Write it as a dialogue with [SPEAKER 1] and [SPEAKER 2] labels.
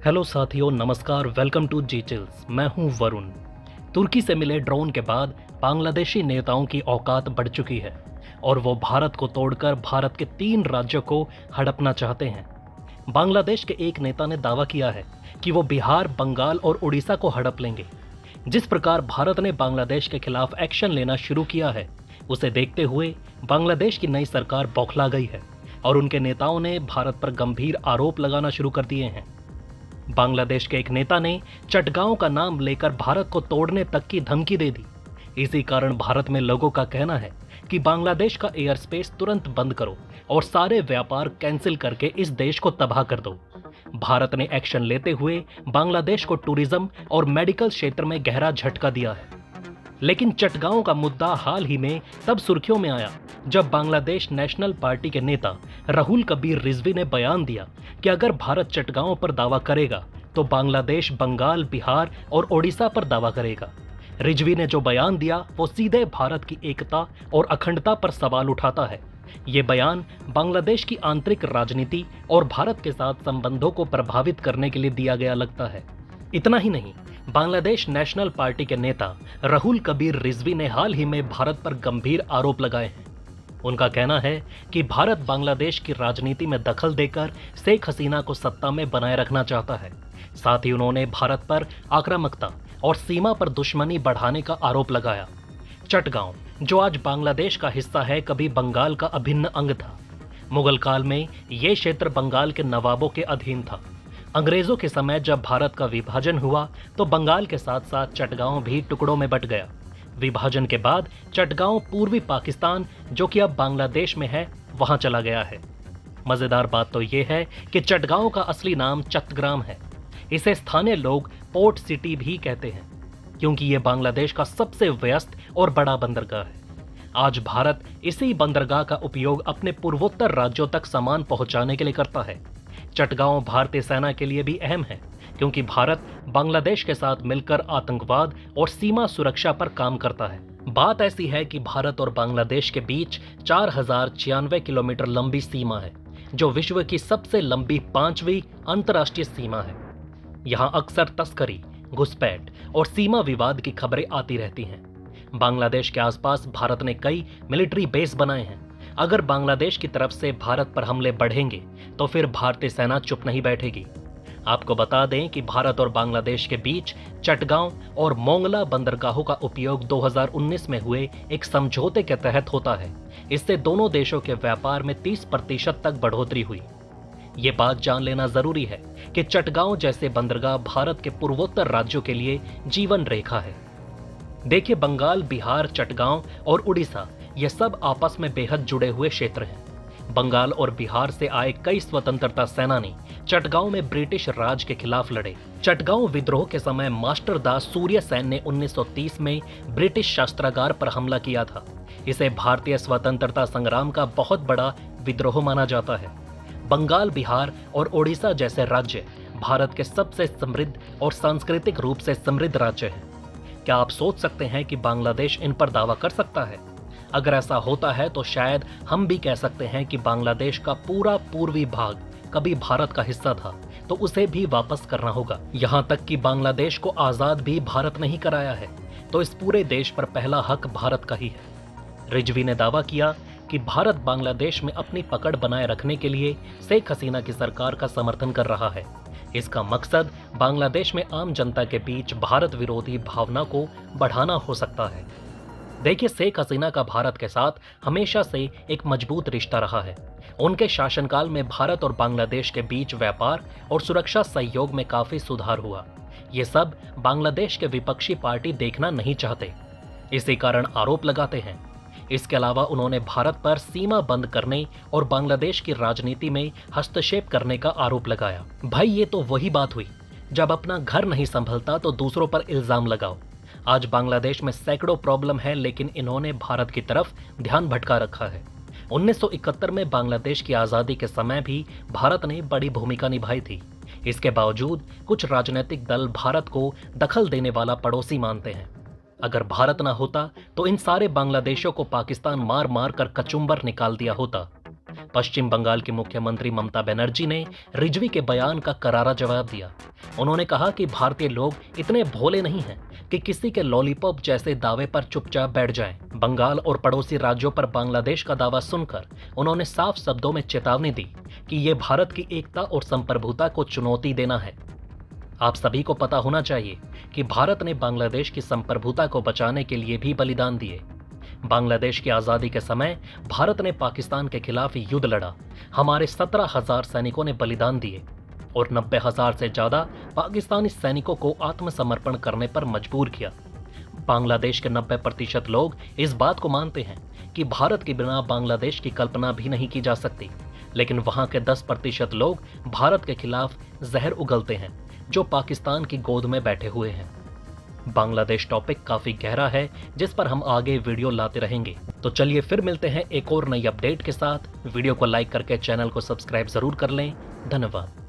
[SPEAKER 1] Hello साथियों, नमस्कार। Welcome to G chills. मैं हूं वरुण। तुर्की से मिले ड्रोन के बाद बांग्लादेशी नेताओं की औकात बढ़ चुकी है और वो भारत को तोड़कर भारत के 3 राज्यों को हड़पना चाहते हैं। बांग्लादेश के एक नेता ने दावा किया है कि वो बिहार, बंगाल और उड़ीसा को हड़प लेंगे। जिस प्रकार भारत ने बांग्लादेश के खिलाफ एक्शन लेना शुरू किया है, उसे देखते हुए बांग्लादेश की नई सरकार बौखला गई है और उनके नेताओं ने भारत पर गंभीर आरोप लगाना शुरू कर दिए हैं। बांग्लादेश के एक नेता ने चटगांव का नाम लेकर भारत को तोड़ने तक की धमकी दे दी। इसी कारण भारत में लोगों का कहना है कि बांग्लादेश का एयर स्पेस तुरंत बंद करो और सारे व्यापार कैंसिल करके इस देश को तबाह कर दो। भारत ने एक्शन लेते हुए बांग्लादेश को टूरिज्म और मेडिकल क्षेत्र में गहरा झटका दिया है। लेकिन चटगांव का मुद्दा हाल ही में तब सुर्खियों में आया जब बांग्लादेश नेशनल पार्टी के नेता राहुल कबीर रिजवी ने बयान दिया कि अगर भारत चटगांव पर दावा करेगा तो बांग्लादेश बंगाल, बिहार और ओडिशा पर दावा करेगा। रिजवी ने जो बयान दिया वो सीधे भारत की एकता और अखंडता पर सवाल उठाता है। ये बयान बांग्लादेश की आंतरिक राजनीति और भारत के साथ संबंधों को प्रभावित करने के लिए दिया गया लगता है। इतना ही नहीं, बांग्लादेश नेशनल पार्टी के नेता राहुल कबीर रिजवी ने हाल ही में भारत पर गंभीर आरोप लगाए हैं। उनका कहना है कि भारत बांग्लादेश की राजनीति में दखल देकर शेख हसीना को सत्ता में बनाए रखना चाहता है। साथ ही उन्होंने भारत पर आक्रामकता और सीमा पर दुश्मनी बढ़ाने का आरोप लगाया। चटगांव, जो आज बांग्लादेश का हिस्सा है, कभी बंगाल का अभिन्न अंग था। मुगल काल में ये क्षेत्र बंगाल के नवाबों के अधीन था। अंग्रेजों के समय जब भारत का विभाजन हुआ तो बंगाल के साथ साथ चटगांव भी टुकड़ों में बंट गया। विभाजन के बाद चटगांव पूर्वी पाकिस्तान, जो कि अब बांग्लादेश में है, वहां चला गया है। मजेदार बात तो यह है कि चटगांव का असली नाम चट्टग्राम है। इसे स्थानीय लोग पोर्ट सिटी भी कहते हैं क्योंकि यह बांग्लादेश का सबसे व्यस्त और बड़ा बंदरगाह है। आज भारत इसी बंदरगाह का उपयोग अपने पूर्वोत्तर राज्यों तक सामान पहुंचाने के लिए करता है। चटगांव भारतीय सेना के लिए भी अहम है क्योंकि भारत बांग्लादेश के साथ मिलकर आतंकवाद और सीमा सुरक्षा पर काम करता है। बात ऐसी है कि भारत और बांग्लादेश के बीच 4096 किलोमीटर लंबी सीमा है, जो विश्व की सबसे लंबी 5वीं अंतर्राष्ट्रीय सीमा है। यहाँ अक्सर तस्करी, घुसपैठ और सीमा विवाद की खबरें आती रहती हैं। बांग्लादेश के आसपास भारत ने कई मिलिट्री बेस बनाए हैं। अगर बांग्लादेश की तरफ से भारत पर हमले बढ़ेंगे तो फिर भारतीय सेना चुप नहीं बैठेगी। आपको बता दें कि भारत और बांग्लादेश के बीच चटगांव और मोंगला बंदरगाहों का उपयोग 2019 में हुए एक समझौते के तहत होता है। इससे दोनों देशों के व्यापार में 30% तक बढ़ोतरी हुई। ये बात जान लेना जरूरी है कि चटगांव जैसे बंदरगाह भारत के पूर्वोत्तर राज्यों के लिए जीवन रेखा है। देखिए, बंगाल, बिहार, चटगांव और उड़ीसा, ये सब आपस में बेहद जुड़े हुए क्षेत्र हैं। बंगाल और बिहार से आए कई स्वतंत्रता सेनानी चटगांव में ब्रिटिश राज के खिलाफ लड़े। चटगांव विद्रोह के समय मास्टर दास सूर्य सेन ने 1930 में ब्रिटिश शस्त्रागार पर हमला किया था। इसे भारतीय स्वतंत्रता संग्राम का बहुत बड़ा विद्रोह माना जाता है। बंगाल, बिहार और ओडिशा जैसे राज्य भारत के सबसे समृद्ध और सांस्कृतिक रूप से समृद्ध राज्य हैं। क्या आप सोच सकते हैं कि बांग्लादेश इन पर दावा कर सकता है? अगर ऐसा होता है तो शायद हम भी कह सकते हैं कि बांग्लादेश का पूरा पूर्वी भाग कभी भारत का हिस्सा था, तो उसे भी वापस करना होगा। यहाँ तक कि बांग्लादेश को आजाद भी भारत नहीं कराया है, तो इस पूरे देश पर पहला हक भारत का ही है। रिजवी ने दावा किया कि भारत बांग्लादेश में अपनी पकड़ बनाए रखने के लिए शेख हसीना की सरकार का समर्थन कर रहा है। इसका मकसद बांग्लादेश में आम जनता के बीच भारत विरोधी भावना को बढ़ाना हो सकता है। देखिए, शेख हसीना का भारत के साथ हमेशा से एक मजबूत रिश्ता रहा है। उनके शासनकाल में भारत और बांग्लादेश के बीच व्यापार और सुरक्षा सहयोग में काफी सुधार हुआ। ये सब बांग्लादेश के विपक्षी पार्टी देखना नहीं चाहते, इसी कारण आरोप लगाते हैं। इसके अलावा उन्होंने भारत पर सीमा बंद करने और बांग्लादेश की राजनीति में हस्तक्षेप करने का आरोप लगाया। भाई, ये तो वही बात हुई, जब अपना घर नहीं संभलता तो दूसरों पर इल्जाम लगाओ। आज बांग्लादेश में सैकड़ों प्रॉब्लम है, लेकिन इन्होंने भारत की तरफ ध्यान भटका रखा है। 1971 में बांग्लादेश की आज़ादी के समय भी भारत ने बड़ी भूमिका निभाई थी। इसके बावजूद कुछ राजनीतिक दल भारत को दखल देने वाला पड़ोसी मानते हैं। अगर भारत ना होता तो इन सारे बांग्लादेशियों को पाकिस्तान मार मार कर कचुम्बर निकाल दिया होता। पश्चिम बंगाल की मुख्यमंत्री ममता बनर्जी ने रिजवी के बयान का करारा जवाब दिया। उन्होंने कहा कि भारतीय लोग इतने भोले नहीं हैं कि किसी के लॉलीपॉप जैसे दावे पर चुपचाप बैठ जाएं। बंगाल और पड़ोसी राज्यों पर बांग्लादेश का दावा सुनकर उन्होंने साफ शब्दों में चेतावनी दी कि ये भारत की एकता और संप्रभुता को चुनौती देना है। आप सभी को पता होना चाहिए कि भारत ने बांग्लादेश की संप्रभुता को बचाने के लिए भी बलिदान दिए। बांग्लादेश की आज़ादी के समय भारत ने पाकिस्तान के खिलाफ युद्ध लड़ा। हमारे 17,000 सैनिकों ने बलिदान दिए और 90,000 से ज़्यादा पाकिस्तानी सैनिकों को आत्मसमर्पण करने पर मजबूर किया। बांग्लादेश के 90% लोग इस बात को मानते हैं कि भारत के बिना बांग्लादेश की कल्पना भी नहीं की जा सकती, लेकिन वहाँ के 10% लोग भारत के खिलाफ जहर उगलते हैं जो पाकिस्तान की गोद में बैठे हुए हैं। बांग्लादेश टॉपिक काफी गहरा है जिस पर हम आगे वीडियो लाते रहेंगे। तो चलिए फिर मिलते हैं एक और नई अपडेट के साथ। वीडियो को लाइक करके चैनल को सब्सक्राइब जरूर कर लें। धन्यवाद।